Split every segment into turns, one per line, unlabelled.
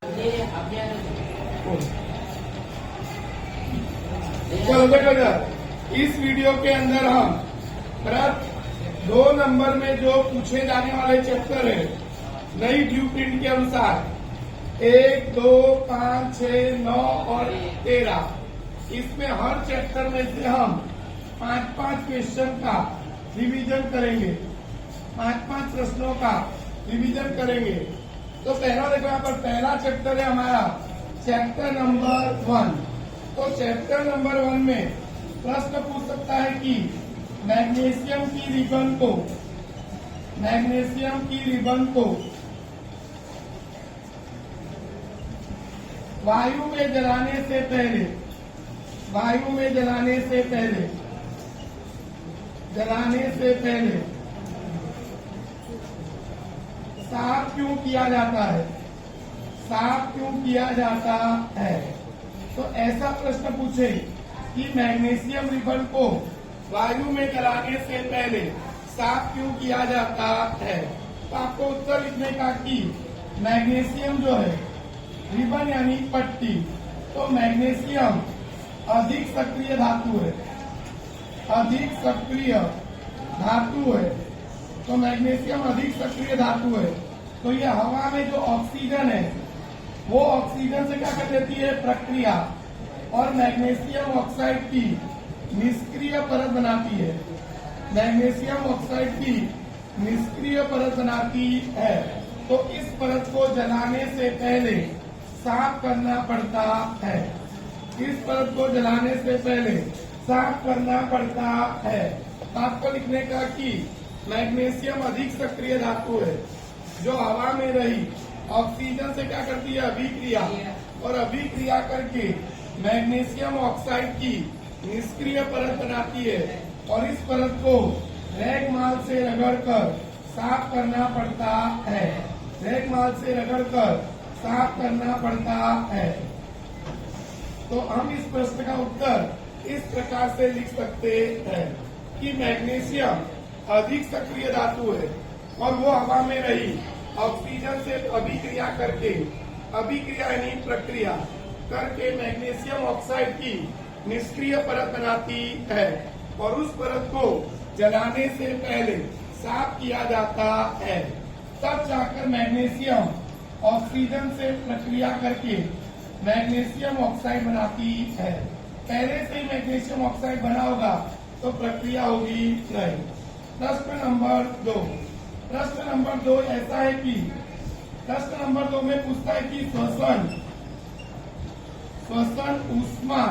चलो देखो इधर, इस वीडियो के अंदर हम दो नंबर में जो पूछे जाने वाले चैप्टर है नई ब्लूप्रिंट के अनुसार 1, 2, 5, 6, 9 और 13, इसमें हर चैप्टर में से हम 5-5 क्वेश्चन का रिवीजन करेंगे, 5-5 प्रश्नों का रिवीजन करेंगे। तो पहला देखो यहाँ पर पहला चैप्टर है हमारा चैप्टर नंबर 1। तो चैप्टर नंबर 1 में प्रश्न पूछ सकता है कि मैग्नीशियम की रिबन को वायु में जलाने से पहले साफ क्यों किया जाता है। तो ऐसा प्रश्न पूछे कि मैग्नीशियम रिबन को वायु में जलाने से पहले साफ क्यों किया जाता है। तो आपको उत्तर लिखने का कि मैग्नीशियम जो है रिबन यानी पट्टी, तो मैग्नीशियम अधिक सक्रिय धातु है। तो मैग्नीशियम अधिक सक्रिय धातु है। तो ये हवा में जो ऑक्सीजन है वो ऑक्सीजन से क्या कर देती है, प्रक्रिया, और मैग्नीशियम ऑक्साइड की निष्क्रिय परत बनाती है। तो इस परत को जलाने से पहले साफ करना पड़ता है। आपको लिखने का कि मैग्नीशियम अधिक सक्रिय धातु है जो हवा में रही ऑक्सीजन से क्या करती है, अभिक्रिया, और अभिक्रिया करके मैग्नीशियम ऑक्साइड की निष्क्रिय परत बनाती है, और इस परत को रैगमाल से रगड़कर साफ करना पड़ता है। तो हम इस प्रश्न का उत्तर इस प्रकार से लिख सकते हैं कि मैग्नीशियम अधिक सक्रिय धातु है और वो हवा में रही ऑक्सीजन से अभिक्रिया यानी प्रक्रिया करके मैग्नीशियम ऑक्साइड की निष्क्रिय परत बनाती है, और उस परत को जलाने से पहले साफ किया जाता है। तब जाकर मैग्नीशियम ऑक्सीजन से प्रक्रिया करके मैग्नीशियम ऑक्साइड बनाती है। पहले से ही मैग्नीशियम ऑक्साइड बना होगा तो प्रक्रिया होगी नहीं। प्रश्न नंबर 2 ऐसा है कि प्रश्न नंबर 2 में पूछता है कि श्वसन ऊष्मा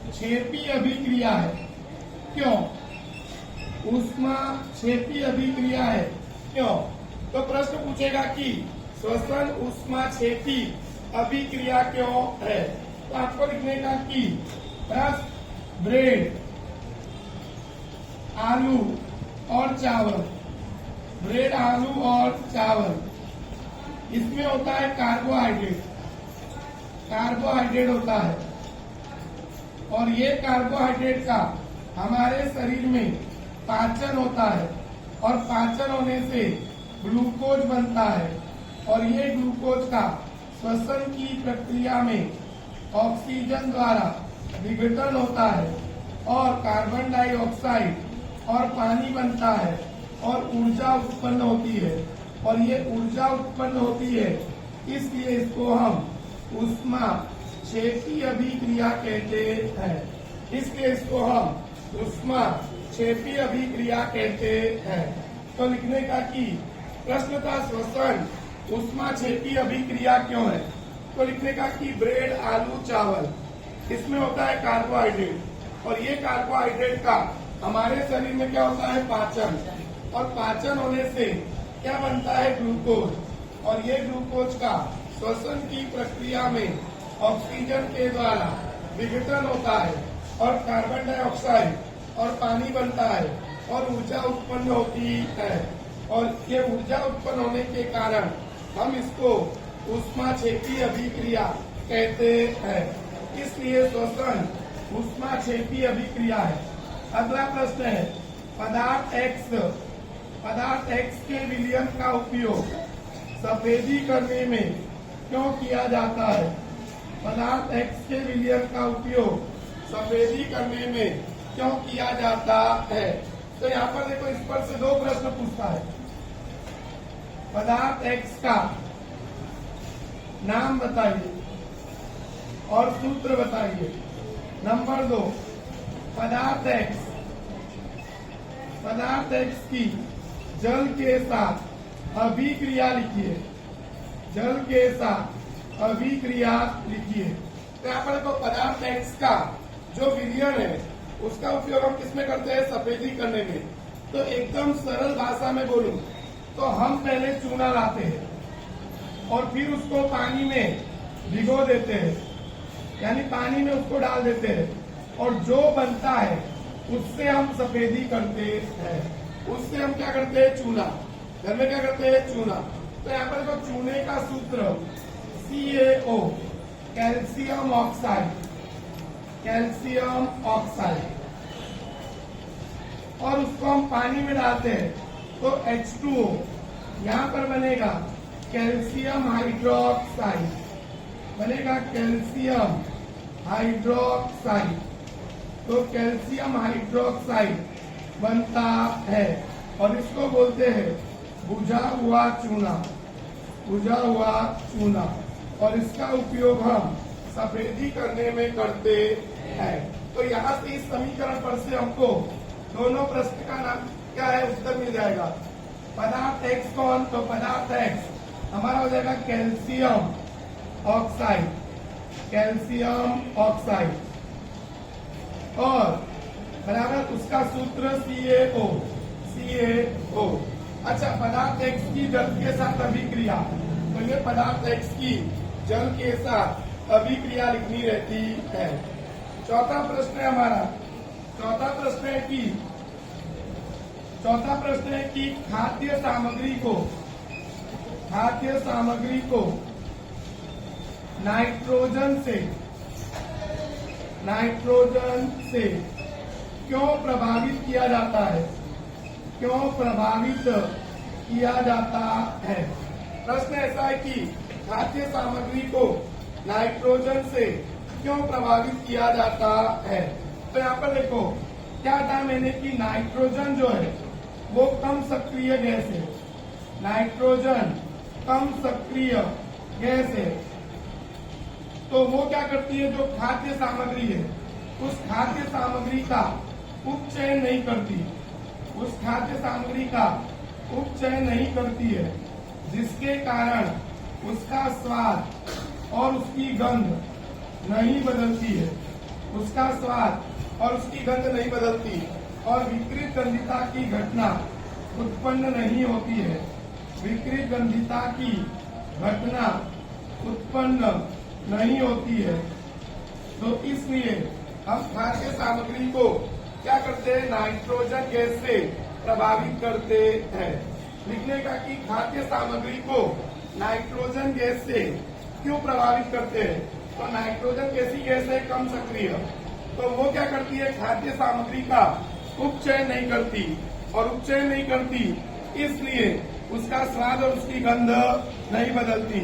क्षेपी अभिक्रिया है। क्यों ऊष्मा क्षेपी अभिक्रिया है, क्यों? तो प्रश्न पूछेगा कि श्वसन ऊष्मा क्षेपी अभिक्रिया क्यों है। तो आपको लिखने का कि ब्रेड, आलू और चावल, इसमें होता है कार्बोहाइड्रेट होता है, और ये कार्बोहाइड्रेट का हमारे शरीर में पाचन होता है, और पाचन होने से ग्लूकोज बनता है, और ये ग्लूकोज का श्वसन की प्रक्रिया में ऑक्सीजन द्वारा विघटन होता है, और कार्बन डाइऑक्साइड और पानी बनता है, और ऊर्जा उत्पन्न होती है, और ये ऊर्जा उत्पन्न होती है, इसलिए इसको हम ऊष्मा क्षेपी अभिक्रिया कहते हैं। तो लिखने का कि प्रश्न था श्वसन ऊष्मा क्षेपी अभिक्रिया क्यों है। तो लिखने का कि ब्रेड, आलू, चावल, इसमें होता है कार्बोहाइड्रेट, और ये कार्बोहाइड्रेट का हमारे शरीर में क्या होता है, पाचन, और पाचन होने से क्या बनता है, ग्लूकोज, और ये ग्लूकोज का श्वसन की प्रक्रिया में ऑक्सीजन के द्वारा विघटन होता है, और कार्बन डाइऑक्साइड और पानी बनता है, और ऊर्जा उत्पन्न होती है, और ये ऊर्जा उत्पन्न होने के कारण हम इसको ऊष्मा क्षेपी अभिक्रिया कहते हैं। इसलिए श्वसन ऊष्मा क्षेपी अभिक्रिया है। अगला प्रश्न है पदार्थ X के विलयन का उपयोग सफेदी करने में क्यों किया जाता है? पदार्थ X के विलयन का उपयोग सफेदी करने में क्यों किया जाता है? तो यहाँ पर देखो, इस पर से दो प्रश्न पूछता है। पदार्थ X का नाम बताइए और सूत्र बताइए। नंबर 2, पदार्थ X की जल के साथ अभिक्रिया लिखिए। जल के साथ अभिक्रिया लिखिए। तो यहाँ पर देखो, पदार्थ X का जो विलयन है उसका उपयोग हम किसमें करते हैं? सफेदी करने में। तो एकदम सरल भाषा में बोलूं तो हम पहले चूना लाते हैं और फिर उसको पानी में भिगो देते हैं, यानी पानी में उसको डाल देते हैं, और जो बनता है उससे हम सफेदी करते हैं। उससे हम क्या करते हैं? चूना। घर में क्या करते हैं? चूना। तो यहाँ पर देखो, चूने का सूत्र CaO, calcium oxide, calcium oxide, और उसको हम पानी में डालते हैं तो H2O। यहाँ पर बनेगा कैल्शियम हाइड्रोक्साइड, बनेगा कैल्शियम हाइड्रोक्साइड। तो कैल्शियम हाइड्रोक्साइड बनता है और इसको बोलते हैं बुझा हुआ चूना, बुझा हुआ चूना। और इसका उपयोग हम सफेदी करने में करते हैं। तो यहाँ से इस समीकरण पर से हमको दोनों प्रश्न का नाम क्या है, उत्तर मिल जाएगा। पदार्थ X कौन? तो पदार्थ X हमारा हो जाएगा कैल्शियम ऑक्साइड, कैल्शियम ऑक्साइड, और बराबर उसका सूत्र CaO, CaO। अच्छा, पदार्थ X की जल के साथ अभिक्रिया, तो ये पदार्थ X की जल के साथ अभिक्रिया लिखनी रहती है। चौथा प्रश्न है हमारा, चौथा प्रश्न है कि खाद्य सामग्री को नाइट्रोजन से क्यों प्रभावित किया जाता है? क्यों प्रभावित किया जाता है? प्रश्न ऐसा है कि खाद्य सामग्री को नाइट्रोजन से क्यों प्रभावित किया जाता है? तो यहाँ पर देखो, क्या था मैंने कि नाइट्रोजन जो है वो कम सक्रिय गैस है। नाइट्रोजन कम सक्रिय गैस है, तो वो क्या करती है? जो खाद्य सामग्री है उस खाद्य सामग्री का उपचयन नहीं करती, उस खाद्य सामग्री का उपचयन नहीं करती है, जिसके कारण उसका स्वाद और उसकी गंध नहीं बदलती है। उसका स्वाद और उसकी गंध नहीं बदलती और विकृत गंधिता की घटना उत्पन्न नहीं होती है। विकृत गंधिता की घटना उत्पन्न नहीं होती है। तो इसलिए हम खाद्य सामग्री को क्या करते हैं? नाइट्रोजन गैस से प्रभावित करते हैं। लिखने का कि खाद्य सामग्री को नाइट्रोजन गैस से क्यों प्रभावित करते हैं? तो नाइट्रोजन कैसी गैस है? कम सक्रिय। तो वो क्या करती है? खाद्य सामग्री का उपचयन नहीं करती, और उपचयन नहीं करती इसलिए उसका स्वाद और उसकी गंध नहीं बदलती,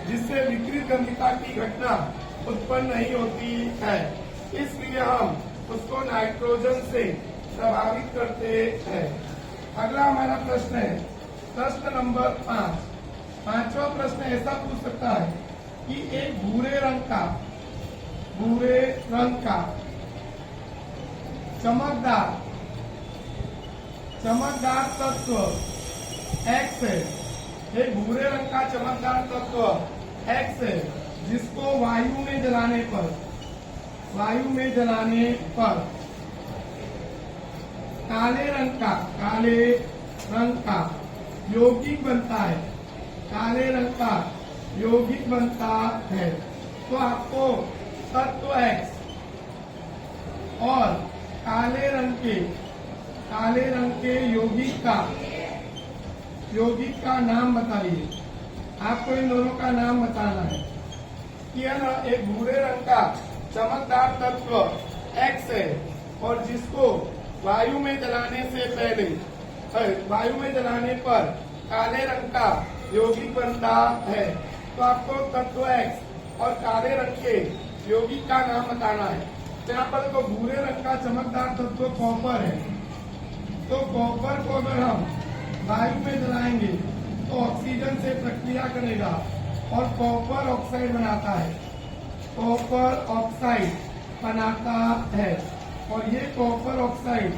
जिससे विकृत गंधिता की घटना उत्पन्न नहीं होती है। इसलिए हम उसको नाइट्रोजन से प्रभावित करते हैं। अगला हमारा प्रश्न है प्रश्न नंबर 5। पांचवा प्रश्न ऐसा पूछ सकता है कि एक भूरे रंग का चमकदार तत्व X है। एक भूरे रंग का चमकदार तत्व X है, जिसको वायु में जलाने पर काले रंग का यौगिक बनता है। काले रंग का यौगिक बनता है। तो आपको तत्व X और काले रंग के यौगिक का नाम बताइए। आपको इन दोनों का नाम बताना है कि है ना, एक भूरे रंग का चमकदार तत्व X है और जिसको वायु में जलाने से पहले, वायु में जलाने पर काले रंग का यौगिक बनता है। तो आपको तत्व X और काले रंग के यौगिक का नाम बताना है। तो यहाँ पर देखो भूरे रंग का चमकदार तत्व कॉपर है। तो कॉपर को अगर हम वायु में जलाएंगे तो ऑक्सीजन से प्रक्रिया करेगा और कॉपर ऑक्साइड बनाता है। कॉपर ऑक्साइड बनाता है और ये कॉपर ऑक्साइड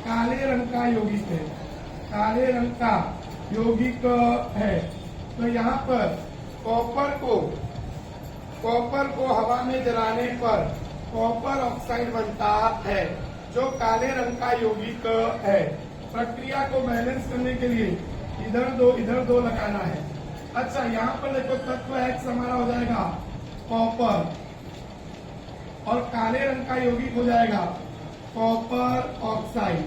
काले रंग का यौगिक है। काले रंग का यौगिक है। तो यहाँ पर कॉपर को हवा में जलाने पर कॉपर ऑक्साइड बनता है जो काले रंग का यौगिक है। प्रक्रिया को बैलेंस करने के लिए इधर दो लगाना है। अच्छा, यहाँ पर देखो तत्व X हमारा हो जाएगा कॉपर और काले रंग का यौगिक हो जाएगा कॉपर ऑक्साइड।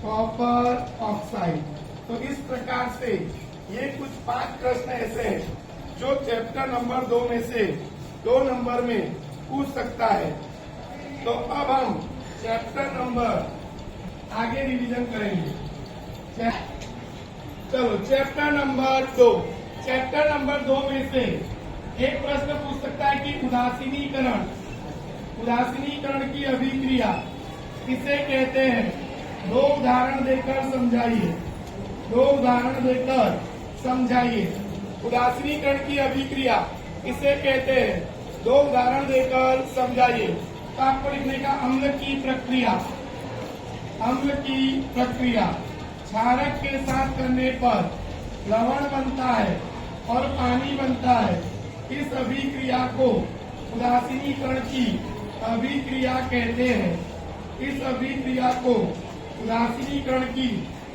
Copper oxide. तो इस प्रकार से ये कुछ 5 प्रश्न ऐसे हैं जो चैप्टर नंबर 2 में से 2 नंबर में पूछ सकता है। तो अब हम चैप्टर नंबर आगे रिवीजन करेंगे। चलो चैप्टर नंबर 2। चैप्टर नंबर 2 में से एक प्रश्न पूछ सकता है कि उदासीनीकरण की अभिक्रिया किसे कहते हैं। 2 उदाहरण देकर समझाइए। 2 उदाहरण देकर समझाइए। उदासीनीकरण की अभिक्रिया किसे कहते हैं, 2 उदाहरण देकर समझाइए। तो आपको लिखने का अम्ल की प्रक्रिया। अम्ल की प्रक्रिया क्षारक के साथ करने पर लवण बनता है और पानी बनता है। इस अभिक्रिया को उदासीनीकरण की अभिक्रिया कहते हैं। इस अभिक्रिया को उदासीनीकरण की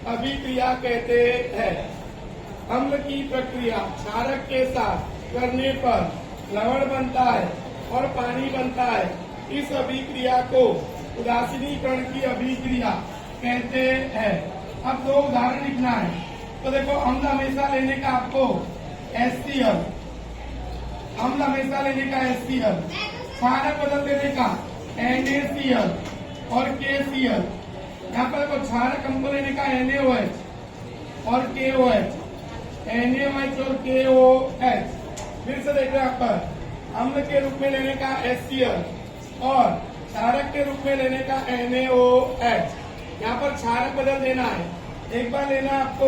अभिक्रिया कहते हैं। अम्ल की प्रक्रिया क्षारक के साथ करने पर लवण बनता है और पानी बनता है। इस अभिक्रिया को उदासीनीकरण की अभिक्रिया कहते हैं। अब 2 उदाहरण लिखना है। तो देखो अम्ल हमेशा लेने का आपको HCl, अम्ल हमेशा लेने का HCl, क्षारक बदल देने का NaCl और KCl। यहाँ पर देखो क्षारक हमको लेने का NaOH और KOH, NaOH और KOH। फिर से देखो यहाँ पर अम्ल के रूप में लेने का HCl और क्षारक के रूप में लेने का NaOH। यहाँ पर क्षारक बदल देना है। एक बार लेना है आपको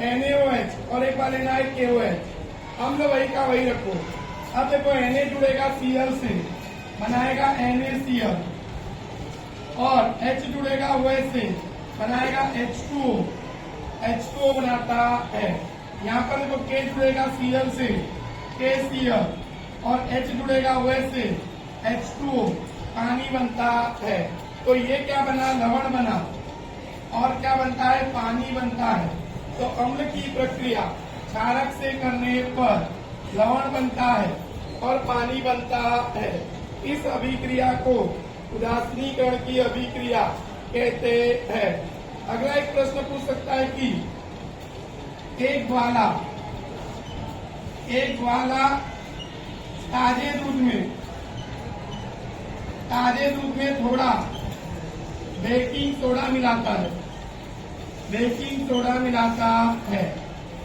NaOH और एक बार लेना है KOH। अम्ल वही का वही रखो। अब देखो Na जुड़ेगा Cl से, बनाएगा NaCl और H जुड़ेगा OH से, बनाएगा H2O। H2O बनाता है। यहाँ पर देखो K जुड़ेगा Cl से, KCl और H जुड़ेगा OH से, H2O, पानी बनता है। तो ये क्या बना, लवण बना। और क्या बनता है, पानी बनता है। तो अम्ल की प्रक्रिया क्षारक से करने पर लवण बनता है और पानी बनता है। इस अभिक्रिया को उदासीनीकरण की अभिक्रिया कहते हैं। अगला एक प्रश्न पूछ सकता है कि एक ग्वाला ताजे दूध में थोड़ा बेकिंग सोडा मिलाता है। बेकिंग सोडा मिलाता है।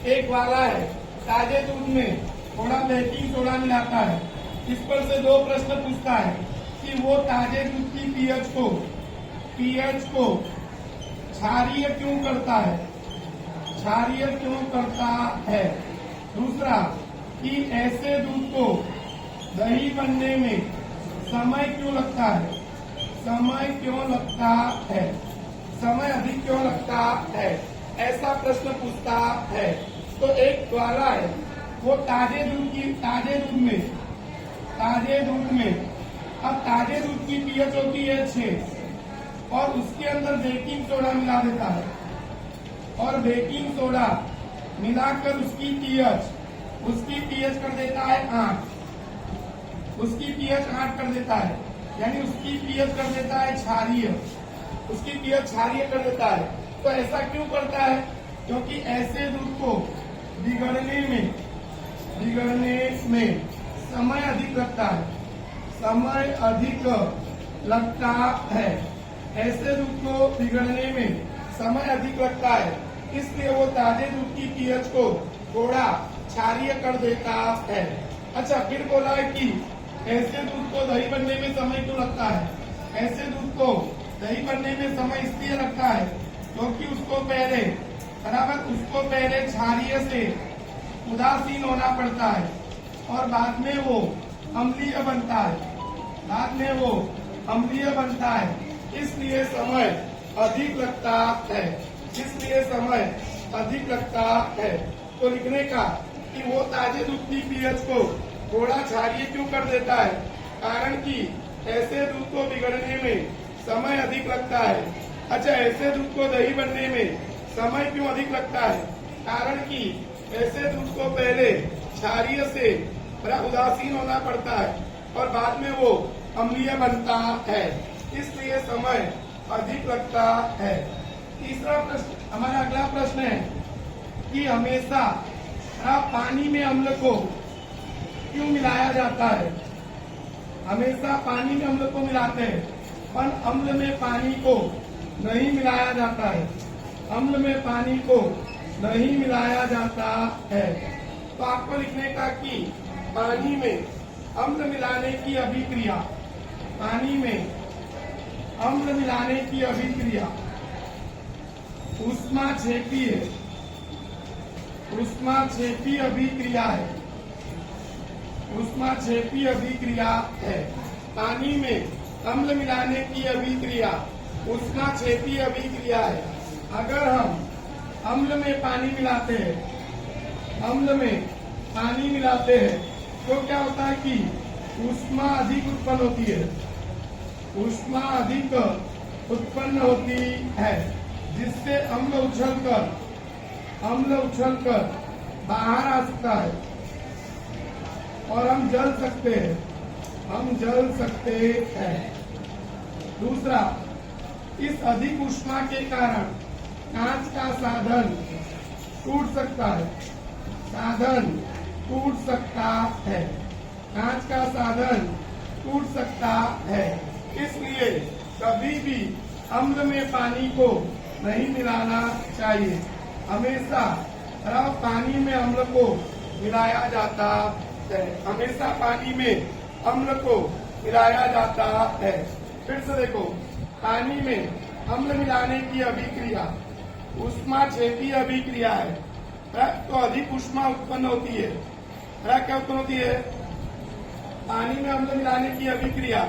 एक ग्वाला है, ताजे दूध में थोड़ा बेकिंग सोडा मिलाता है। इस पर से 2 प्रश्न पूछता है कि वो ताजे दूध की पीएच को क्षारीय क्यों करता है। क्षारीय क्यों करता है। दूसरा कि ऐसे दूध को दही बनने में समय क्यों लगता है। समय क्यों लगता है, समय अधिक क्यों लगता है, ऐसा प्रश्न पूछता है। तो एक ग्वाला है, वो ताजे दूध में अब ताजे दूध की पीएच होती है 6 और उसके अंदर बेकिंग सोडा मिला देता है और बेकिंग सोडा मिलाकर उसकी पीएच कर देता है 8। उसकी पीएच 8 कर देता है, यानी उसकी पीएच कर देता है क्षारीय। उसकी पीएच क्षारीय कर देता है। तो ऐसा क्यों करता है, क्योंकि ऐसे दूध को बिगड़ने में समय अधिक लगता है। समय अधिक लगता है। ऐसे दूध को बिगड़ने में समय अधिक लगता है, इसलिए वो ताजे दूध की पीएच को थोड़ा क्षारीय कर देता है। अच्छा, फिर बोला है कि ऐसे दूध को दही बनने में समय क्यों लगता है? ऐसे दूध को दही बनने में समय इसलिए लगता है क्योंकि उसको पहले क्षारीय से उदासीन होना पड़ता है और बाद में वो अम्लीय बनता है। इसलिए समय अधिक लगता है। तो लिखने का कि वो ताजे दूध की पीएच को थोड़ा क्षारीय क्यों कर देता है? कारण कि ऐसे दूध को बिगड़ने में समय अधिक लगता है। अच्छा, ऐसे दूध को दही बनने में समय क्यों अधिक लगता है? कारण कि ऐसे दूध को पहले क्षारीय से उदासीन होना पड़ता है और बाद में वो अम्लीय बनता है, इसलिए समय अधिक लगता है। तीसरा प्रश्न, हमारा अगला प्रश्न है कि हमेशा पानी में अम्ल को क्यों मिलाया जाता है? हमेशा पानी में अम्ल को मिलाते हैं पर अम्ल में पानी को नहीं मिलाया जाता है। तो आपको लिखने का कि पानी में अम्ल मिलाने की अभिक्रिया ऊष्माक्षेपी अभिक्रिया है। पानी में अम्ल मिलाने की अभिक्रिया ऊष्माक्षेपी अभिक्रिया है। अगर हम अम्ल में पानी मिलाते हैं तो क्या होता है कि ऊष्मा अधिक उत्पन्न होती है जिससे अम्ल उछलकर बाहर आ सकता है और हम जल सकते हैं। दूसरा, इस अधिक ऊष्मा के कारण कांच का साधन टूट सकता है। इसलिए कभी भी अम्ल में पानी को नहीं मिलाना चाहिए। हमेशा पानी में अम्ल को मिलाया जाता है। फिर से देखो, पानी में अम्ल मिलाने की अभिक्रिया ऊष्माक्षेपी अभिक्रिया है। तो अधिक ऊष्मा उत्पन्न होती है। क्या उत्पन्न होती है? पानी में अम्ल मिलाने की अभिक्रिया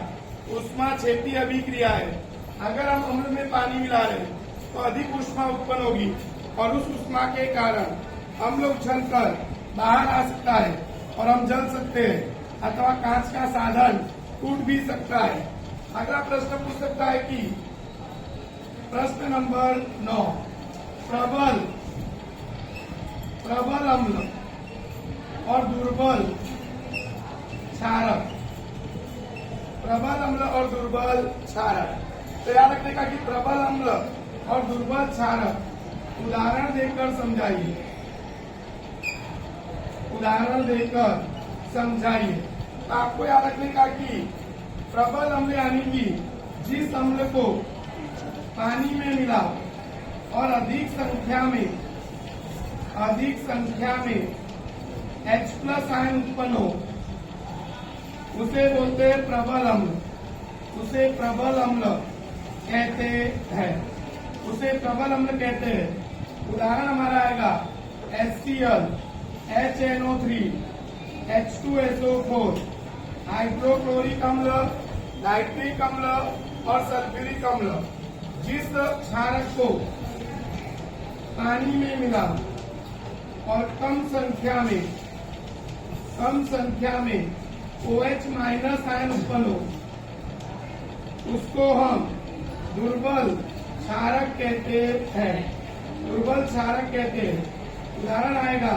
ऊष्माक्षेपी अभिक्रिया है। अगर हम अम्ल में पानी मिला रहे हैं तो अधिक ऊष्मा उत्पन्न होगी और उस ऊष्मा के कारण अम्ल उछलकर बाहर आ सकता है और हम जल सकते हैं अथवा कांच का साधन टूट भी सकता है। अगला प्रश्न पूछ सकता है कि प्रश्न नंबर 9, प्रबल अम्ल और दुर्बल क्षारक। तो याद रखने का कि प्रबल अम्ल और दुर्बल क्षारक उदाहरण देकर समझाइए। तो आपको याद रखने का कि प्रबल अम्ल यानी कि जिस अम्ल को पानी में मिला और अधिक संख्या में H+ आयन उत्पन्न हो, उसे बोलते हैं प्रबल अम्ल। उसे प्रबल अम्ल कहते हैं। उदाहरण हमारा आएगा HCl, HNO3, H2SO4, हाइड्रोक्लोरिक अम्ल, नाइट्रिक अम्ल और सल्फ्यूरिक अम्ल। जिस क्षारक को पानी में मिला और कम संख्या में OH- आयन उत्पन्न हो, उसको हम दुर्बल क्षारक कहते हैं। उदाहरण आएगा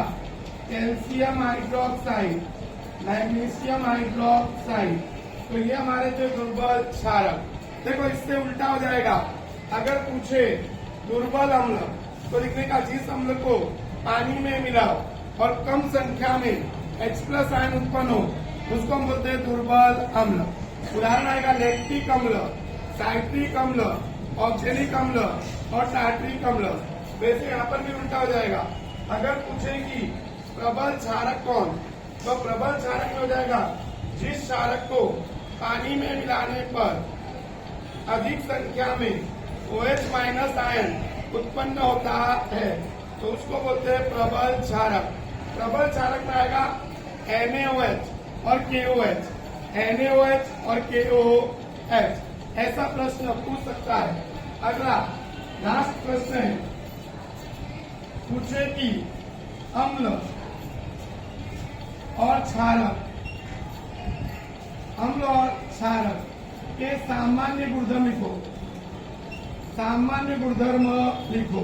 कैल्शियम हाइड्रोक्साइड, मैग्नीशियम हाइड्रोक्साइड। तो ये हमारे थे दुर्बल क्षारक। देखो, इससे उल्टा हो जाएगा। अगर पूछे दुर्बल अम्ल तो लिखने का जिस अम्ल को पानी में मिलाओ और कम संख्या में H+ आयन उत्पन्न हो, उसको हम बोलते हैं दुर्बल अम्ल। उदाहरण आएगा लैक्टिक अम्ल, साइट्रिक अम्ल, ऑक्जेलिक अम्ल और टार्ट्रिक अम्ल। वैसे यहाँ पर भी उल्टा हो जाएगा। अगर पूछे कि प्रबल क्षारक कौन? तो प्रबल क्षारक में हो जाएगा जिस क्षारक को पानी में मिलाने पर अधिक संख्या में OH माइनस आयन उत्पन्न होता है तो उसको बोलते हैं प्रबल क्षारक। प्रबल क्षारक में आएगा NaOH और KOH, NaOH और KOH। ऐसा प्रश्न पूछ सकता है। अगला लास्ट प्रश्न है, पूछे कि अम्ल और क्षारक, अम्ल और क्षारक के सामान्य गुणधर्म लिखो। सामान्य गुणधर्म लिखो।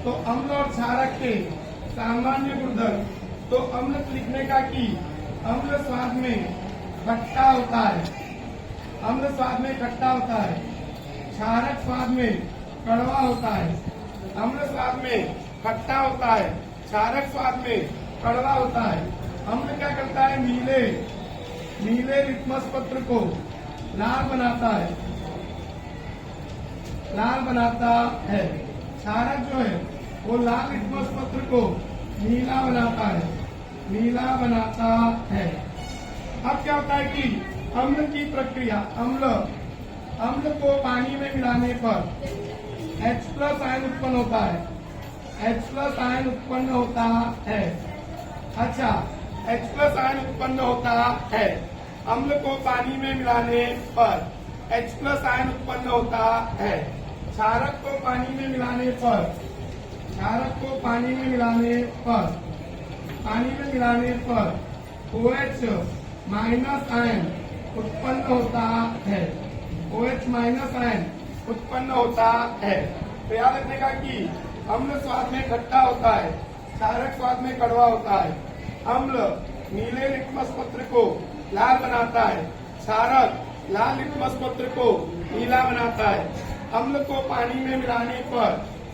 तो अम्ल और क्षारक के सामान्य गुणधर्म, तो अम्ल लिखने का कि अम्ल स्वाद में खट्टा होता है, अम्ल स्वाद में खट्टा होता है, क्षारक स्वाद में कड़वा होता है। अम्ल स्वाद में खट्टा होता है, क्षारक स्वाद में कड़वा होता है। अम्ल क्या करता है? नीले लिटमस पत्र को लाल बनाता है, लाल बनाता है। क्षारक जो है वो लाल लिटमस पत्र को नीला बनाता है, नीला बनाता है। अब क्या होता है कि अम्ल की प्रक्रिया, अम्ल को पानी में मिलाने पर H+ आयन उत्पन्न होता है, H+ आयन उत्पन्न होता है। अच्छा, H+ आयन उत्पन्न होता है। अम्ल को पानी में मिलाने पर H+ आयन उत्पन्न होता है। क्षारक को पानी में मिलाने पर, क्षारक को पानी में मिलाने पर OH माइनस आयन उत्पन्न होता है, OH माइनस आयन उत्पन्न होता है। तो याद रखने का कि अम्ल स्वाद में खट्टा होता है, क्षारक स्वाद में कड़वा होता है। अम्ल नीले लिटमस पत्र को लाल बनाता है, क्षारक लाल लिटमस पत्र को नीला बनाता है। अम्ल को पानी में मिलाने पर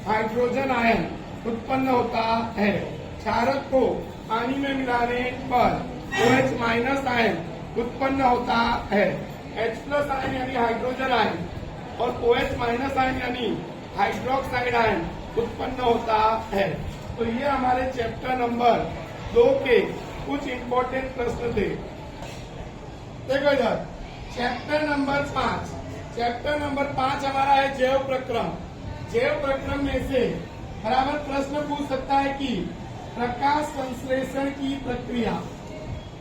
हाइड्रोजन आयन उत्पन्न होता है, क्षारक को पानी में मिलाने पर OH माइनस आयन उत्पन्न होता है। H+ आयन यानी हाइड्रोजन आयन और OH माइनस आयन यानी हाइड्रोक्साइड आयन उत्पन्न होता है। तो ये हमारे चैप्टर नंबर 2 के कुछ इम्पोर्टेंट प्रश्न थे। देखो इधर चैप्टर नंबर 5, चैप्टर नंबर 5 हमारा है जैव प्रक्रम। जैव प्रक्रम में से बराबर प्रश्न पूछ सकता है कि प्रकाश संश्लेषण की प्रक्रिया,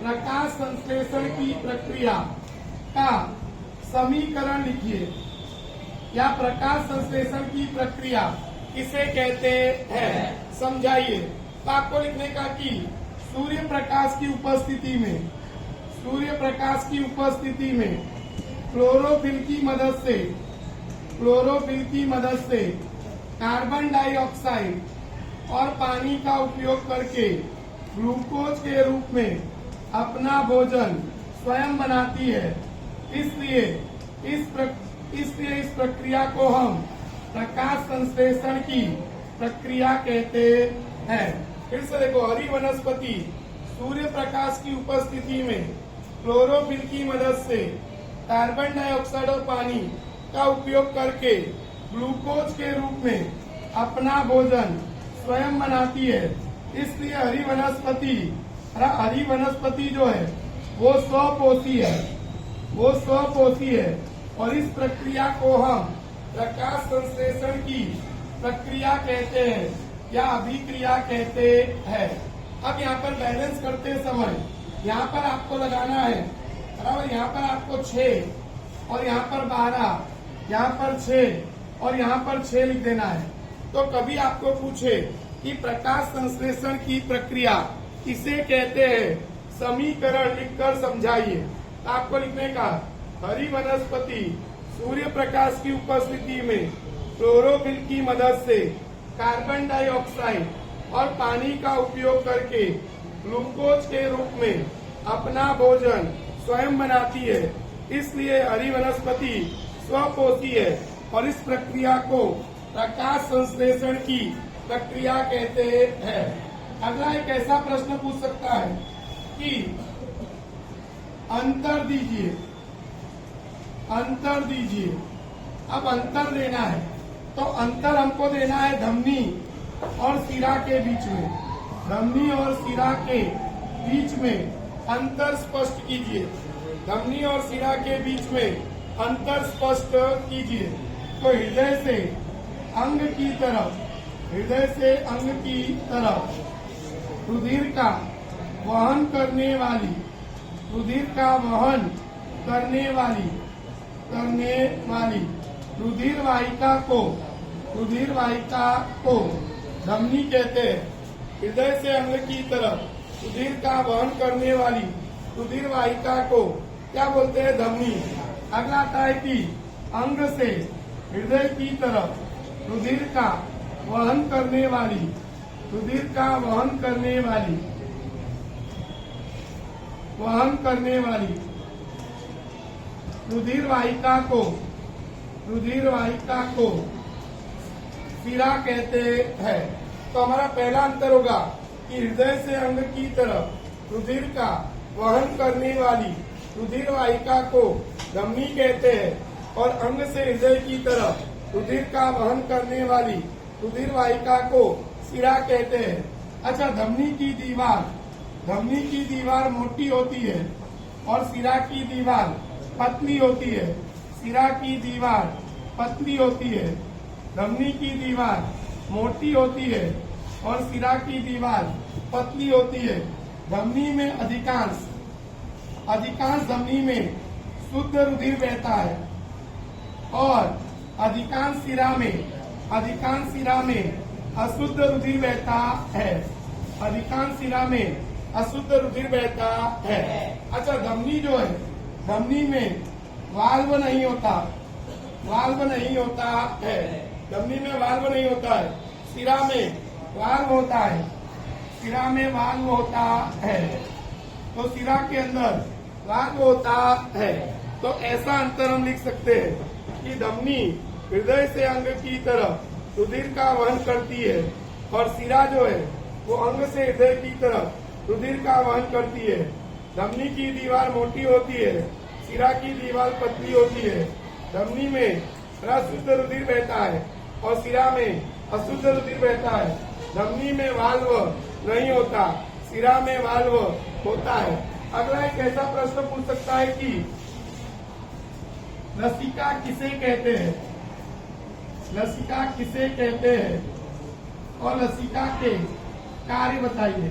प्रकाश संश्लेषण की प्रक्रिया का समीकरण लिखिए, या प्रकाश संश्लेषण की प्रक्रिया किसे कहते हैं समझाइए। तो आपको लिखने का कि सूर्य प्रकाश की उपस्थिति में, सूर्य प्रकाश की उपस्थिति में क्लोरोफिल की मदद से, क्लोरोफिल की मदद से कार्बन डाइऑक्साइड और पानी का उपयोग करके ग्लूकोज के रूप में अपना भोजन स्वयं बनाती है। इसलिए इस प्रक्रिया को हम प्रकाश संश्लेषण की प्रक्रिया कहते हैं। फिर से देखो, हरी वनस्पति सूर्य प्रकाश की उपस्थिति में क्लोरोफिल की मदद से कार्बन डाइऑक्साइड और पानी का उपयोग करके ग्लूकोज के रूप में अपना भोजन स्वयं बनाती है। इसलिए हरी वनस्पति जो है वो स्वपोषी है, वो स्वपोषी है। और इस प्रक्रिया को हम प्रकाश संश्लेषण की प्रक्रिया कहते हैं या अभिक्रिया कहते हैं। अब यहाँ पर बैलेंस करते समय यहाँ पर आपको लगाना है बराबर, यहाँ पर आपको 6 और यहाँ पर 12, यहाँ पर 6 और यहाँ पर 6 लिख देना है। तो कभी आपको पूछे कि प्रकाश संश्लेषण की प्रक्रिया किसे कहते हैं, समीकरण लिखकर समझाइए। तो आपको लिखने का हरी वनस्पति सूर्य प्रकाश की उपस्थिति में क्लोरोफिल की मदद से कार्बन डाइऑक्साइड और पानी का उपयोग करके ग्लूकोज के रूप में अपना भोजन स्वयं बनाती है। इसलिए हरी वनस्पति स्वपोषी है और इस प्रक्रिया को प्रकाश संश्लेषण की प्रक्रिया कहते हैं। अगला एक ऐसा प्रश्न पूछ सकता है कि अंतर दीजिए, अंतर दीजिए। अब अंतर देना है तो अंतर हमको देना है धमनी और सिरा के बीच में। धमनी और शिरा के बीच में अंतर स्पष्ट कीजिए। धमनी और शिरा के बीच में अंतर स्पष्ट कीजिए। तो हृदय से अंग की तरफ, हृदय से अंग की तरफ रुधिर का वहन करने वाली, रुधिर का वहन करने वाली रुधिर वाहिका को धमनी कहते हैं। हृदय से अंग की तरफ रुधिर का वहन करने वाली रुधिर वाहिका को क्या बोलते हैं? धमनी। अगला आता है कि अंग से हृदय की तरफ रुधिर का वहन करने वाली, रुधिर का वहन करने वाली रुधिर वाहिका को शिरा कहते हैं। तो हमारा पहला अंतर होगा कि हृदय से अंग की तरफ रुधिर का वहन करने वाली रुधिर वाहिका को धमनी कहते हैं और अंग से हृदय की तरफ रुधिर का वहन करने वाली रुधिर वाहिका को शिरा कहते हैं। अच्छा, धमनी की दीवार मोटी होती है और शिरा की दीवार पतली होती है। शिरा की दीवार पतली होती है, धमनी की दीवार मोटी होती है और शिरा की दीवार पतली होती है। धमनी में अधिकांश धमनी में शुद्ध रुधिर बहता है और अधिकांश शिरा में अशुद्ध रुधिर बहता है। अधिकांश शिरा में अशुद्ध रुधिर बहता है। अच्छा, धमनी जो है, धमनी में वाल्व नहीं होता है। धमनी में वाल्व नहीं होता है, शिरा में वाल्व होता है। शिरा में वाल्व होता है, तो शिरा के अंदर वाल्व होता है। तो ऐसा अंतर हम लिख सकते हैं कि धमनी हृदय से अंग की तरफ रुधिर का वहन करती है और शिरा जो है वो अंग से हृदय की तरफ रुधिर का वहन करती है। धमनी की दीवार मोटी होती है, शिरा की दीवार पतली होती है। धमनी में शुद्ध रुधिर बहता है और शिरा में अशुद्ध रुधिर बहता है। धमनी में वाल्व नहीं होता, शिरा में वाल्व होता है। अगला एक ऐसा प्रश्न पूछ सकता है कि लसिका किसे कहते हैं? लसिका किसे कहते हैं और लसिका के कार्य बताइए।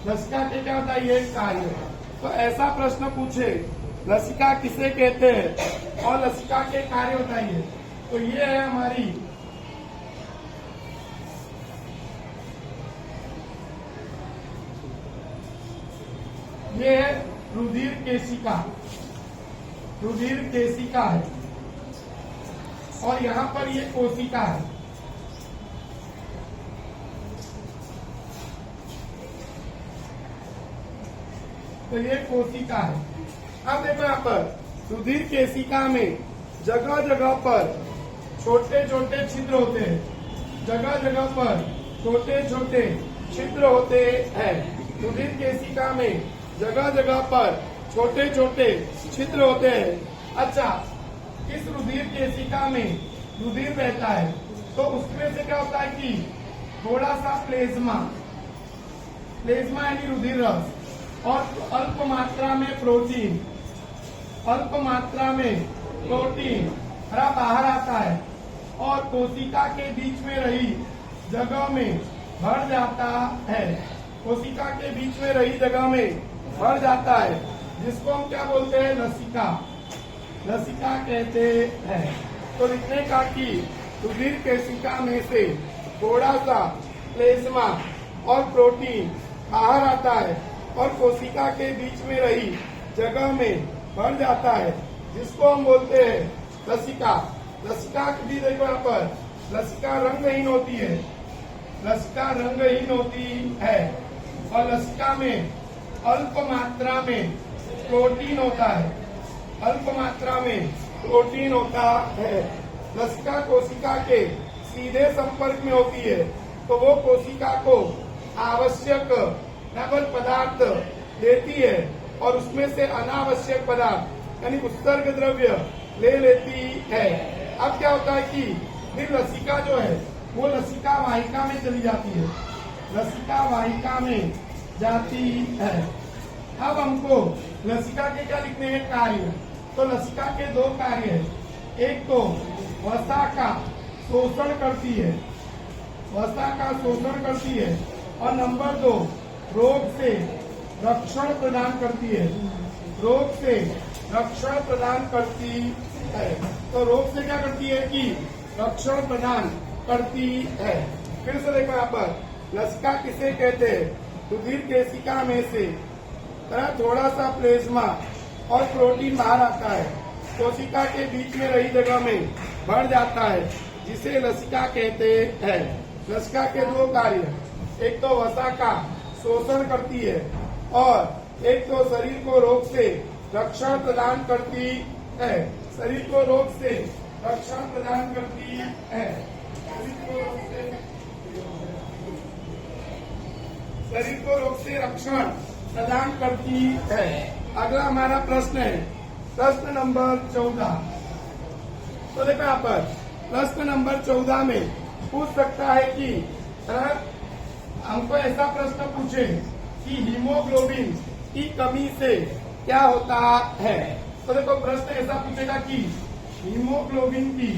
लसिका के क्या बताइए? कार्य। तो ऐसा प्रश्न पूछे, लसिका किसे कहते हैं और लसिका के कार्य बताइए। तो ये है हमारी ये रुधिर केशिका, रुधिर केशिका है और यहाँ पर ये कोशिका है। तो ये कोशिका है। अब देखो यहाँ पर रुधिर केशिका में जगह जगह पर छोटे छोटे छिद्र होते हैं। जगह जगह पर छोटे छोटे छिद्र होते हैं। रुधिर केशिका में जगह जगह पर छोटे छोटे छिद्र होते हैं। अच्छा, इस रुधिर केशिका में रुधिर बहता है तो उसमें से क्या होता है कि थोड़ा सा प्लेज्मा यानी रुधिर रस और अल्प मात्रा में प्रोटीन बाहर आता है और कोशिका के बीच में रही जगह में भर जाता है। कोशिका के बीच में रही जगह में भर जाता है, जिसको हम क्या बोलते हैं? लसिका कहते हैं। तो लिखने का कि रुधिर केशिका में से थोड़ा सा प्लेज्मा और प्रोटीन बाहर आता है और कोशिका के बीच में रही जगह में भर जाता है, जिसको हम बोलते हैं लसिका। लसिका भी देखो यहाँ पर, लसिका रंगहीन होती है। लसिका रंगहीन होती है और लसिका में अल्प मात्रा में प्रोटीन होता है। अल्प मात्रा में प्रोटीन होता है। लसिका कोशिका के सीधे संपर्क में होती है तो वो कोशिका को आवश्यक नकल पदार्थ देती है और उसमें से अनावश्यक पदार्थ यानी उत्सर्ग द्रव्य ले लेती है। अब क्या होता है कि फिर लसिका जो है वो लसिका वाहिका में चली जाती है। लसिका वाहिका में जाती है। अब हमको लसिका के क्या लिखने हैं? कार्य। तो लसिका के दो कार्य है। एक तो वसा का शोषण करती है, वसा का शोषण करती है, और नंबर 2 रोग से रक्षण प्रदान करती है, रोग से रक्षण प्रदान करती है। तो रोग से क्या करती है कि रक्षण प्रदान करती है। फिर से देखो यहाँ पर लसिका किसे कहते हैं? रुधिर केशिका में से थोड़ा सा प्लेज्मा और प्रोटीन बाहर आता है, कोशिका के बीच में रही जगह में बढ़ जाता है, जिसे लसिका कहते हैं। लसिका के दो कार्य, एक तो वसा का शोषण करती है और एक तो शरीर को रोग से रक्षण प्रदान करती है। शरीर को रोग से रक्षण प्रदान करती है। शरीर को रोग से रक्षण प्रदान करती है। अगला हमारा प्रश्न है प्रश्न नंबर 14। तो देखो यहाँ पर प्रश्न नंबर 14 में पूछ सकता है कि हमको ऐसा प्रश्न पूछे कि हीमोग्लोबिन की कमी से क्या होता है। तो देखो प्रश्न ऐसा पूछेगा कि हीमोग्लोबिन की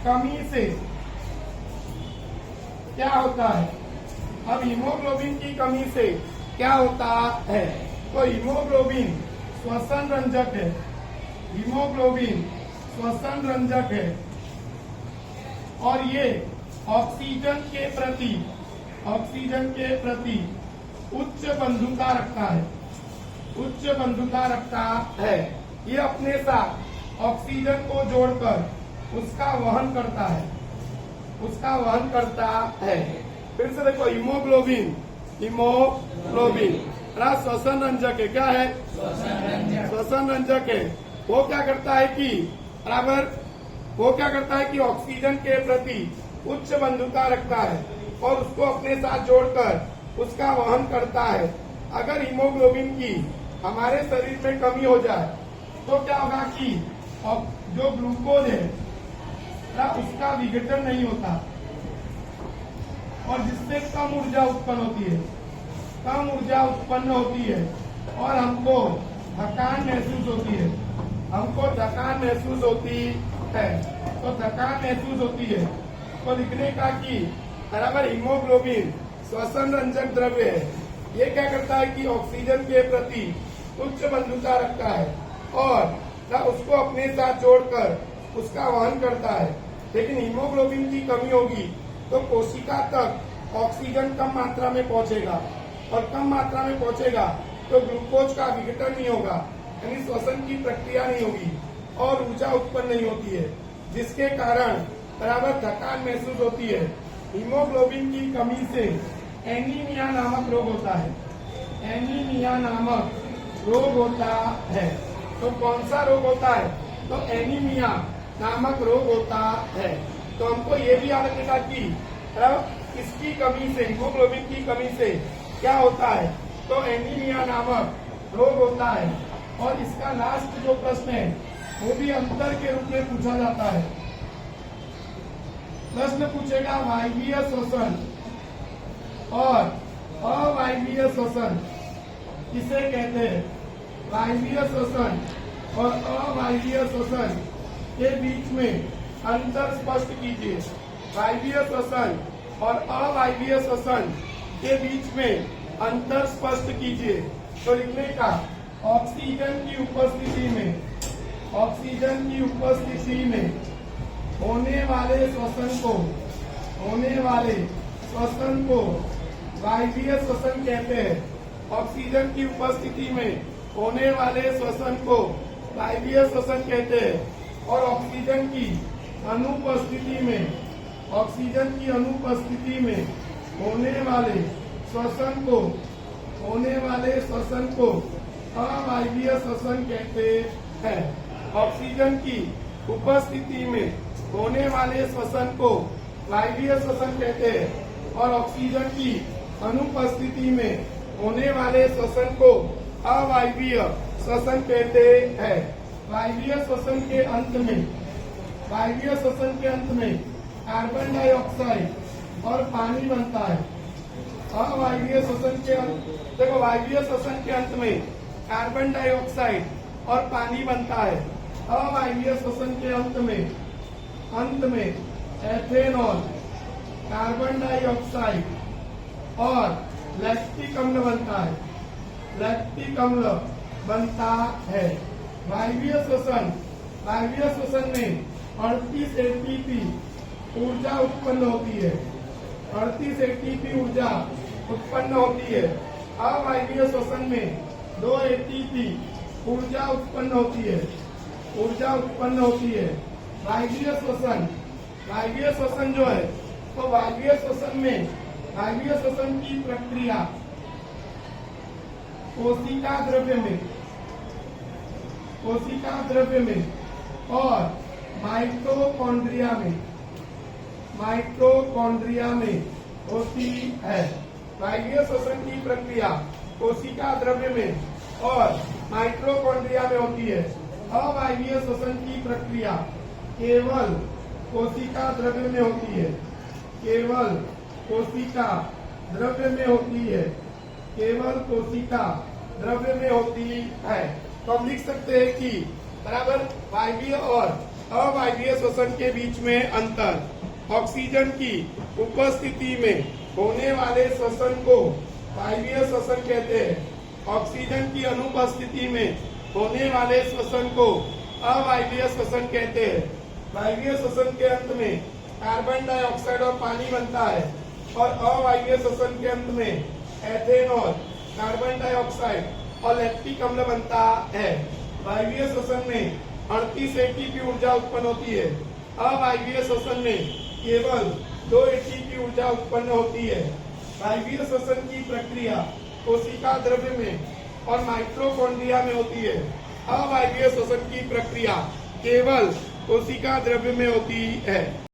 कमी से क्या होता है। अब हीमोग्लोबिन की कमी से क्या होता है? तो हीमोग्लोबिन श्वसन रंजक है, हीमोग्लोबिन श्वसन रंजक है और ये ऑक्सीजन के प्रति उच्च बंधुता रखता है, उच्च बंधुता रखता है। ये अपने साथ ऑक्सीजन को जोड़कर उसका वहन करता है, उसका वहन करता है। फिर से देखो हीमोग्लोबिन, हीमोग्लोबिन श्वसन रंजक है। क्या है? श्वसन रंजक है। वो क्या करता है कि बराबर वो क्या करता है कि ऑक्सीजन के प्रति उच्च बंधुता रखता है और उसको अपने साथ जोड़कर उसका वहन करता है। अगर हीमोग्लोबिन की हमारे शरीर में कमी हो जाए तो क्या होगा कि जो ग्लूकोज है उसका विघटन नहीं होता और जिससे कम ऊर्जा उत्पन्न होती है, कम ऊर्जा उत्पन्न होती है और हमको थकान महसूस होती है, हमको थकान महसूस होती है। तो थकान महसूस होती है तो लिखने का कि बराबर हीमोग्लोबिन श्वसन रंजक द्रव्य है। ये क्या करता है कि ऑक्सीजन के प्रति उच्च बंधुता रखता है और उसको अपने साथ जोड़कर उसका वहन करता है। लेकिन हीमोग्लोबिन की कमी होगी तो कोशिका तक ऑक्सीजन कम मात्रा में पहुंचेगा और कम मात्रा में पहुंचेगा तो ग्लूकोज का विघटन नहीं होगा, यानी श्वसन की प्रक्रिया नहीं होगी और ऊर्जा उत्पन्न नहीं होती है, जिसके कारण बराबर थकान महसूस होती है। हीमोग्लोबिन की कमी से एनीमिया नामक रोग होता है, एनीमिया नामक रोग होता है। तो कौन सा रोग होता है? तो एनीमिया नामक रोग होता है। तो हमको ये भी याद रखना कि इसकी कमी से, हीमोग्लोबिन की कमी से क्या होता है? तो एनीमिया नामक रोग होता है। और इसका लास्ट जो प्रश्न है वो भी अंतर के रूप में पूछा जाता है। प्रश्न पूछेगा वायवीय श्वसन और अवायवीय श्वसन किसे कहते हैं? वायवीय श्वसन और अवायवीय श्वसन के बीच में अंतर स्पष्ट कीजिए। वायवीय श्वसन और अवायवीय श्वसन के बीच में अंतर स्पष्ट कीजिए। तो लिखने का ऑक्सीजन की उपस्थिति में, ऑक्सीजन की उपस्थिति में होने वाले श्वसन को, होने वाले श्वसन को वायवीय श्वसन कहते हैं। ऑक्सीजन की उपस्थिति में होने वाले श्वसन को वायवीय श्वसन कहते हैं और ऑक्सीजन की अनुपस्थिति में, ऑक्सीजन की अनुपस्थिति में होने वाले श्वसन को, होने वाले श्वसन को अवायवीय श्वसन कहते हैं। ऑक्सीजन की उपस्थिति में होने वाले श्वसन को वायवीय श्वसन कहते हैं और ऑक्सीजन की अनुपस्थिति में होने वाले श्वसन को अवायवीय श्वसन कहते हैं। वायवीय श्वसन के अंत में, वायवीय श्वसन के अंत में कार्बन डाइऑक्साइड और पानी बनता है। अवायवीय श्वसन के अंत, देखो वायवीय श्वसन के अंत में कार्बन डाइऑक्साइड और पानी बनता है। अवायवीय श्वसन के अंत में एथेनॉल, कार्बन डाइऑक्साइड और लैक्टिक अम्ल बनता है। लैक्टिक अम्ल बनता है। वायवीय श्वसन में 38 एटीपी ऊर्जा उत्पन्न होती है। 38 एटीपी ऊर्जा उत्पन्न होती है। अवायवीय श्वसन में 2 एटीपी ऊर्जा उत्पन्न होती है। वायवीय श्वसन जो है, तो वायवीय श्वसन की प्रक्रिया कोशिका द्रव्य में और माइटोकॉन्ड्रिया में होती है। वायवीय श्वसन की प्रक्रिया कोशिका द्रव्य में और माइटोकॉन्ड्रिया में होती है। अवायवीय श्वसन की प्रक्रिया केवल कोशिका द्रव्य में होती है। केवल कोशिका द्रव्य में होती है। तो हम लिख सकते हैं कि बराबर वायवीय और अवायवीय श्वसन के बीच में अंतर। ऑक्सीजन की उपस्थिति में होने वाले श्वसन को वायवीय श्वसन कहते हैं। ऑक्सीजन की अनुपस्थिति में होने वाले श्वसन को अवायवीय श्वसन कहते हैं। वायवीय श्वसन के अंत में कार्बन डाइऑक्साइड और पानी बनता है और अवायवीय श्वसन के अंत में एथेनॉल, कार्बन डाइऑक्साइड और लैक्टिक अम्ल बनता है। वायवीय श्वसन में 38 एटीपी ऊर्जा उत्पन्न होती है। अवायवीय श्वसन में केवल 2 एटीपी ऊर्जा उत्पन्न होती है। वायवीय श्वसन की प्रक्रिया कोशिका द्रव्य में और माइटोकॉन्ड्रिया में होती है। अवायवीय श्वसन की प्रक्रिया केवल कोशिका द्रव्य में होती है।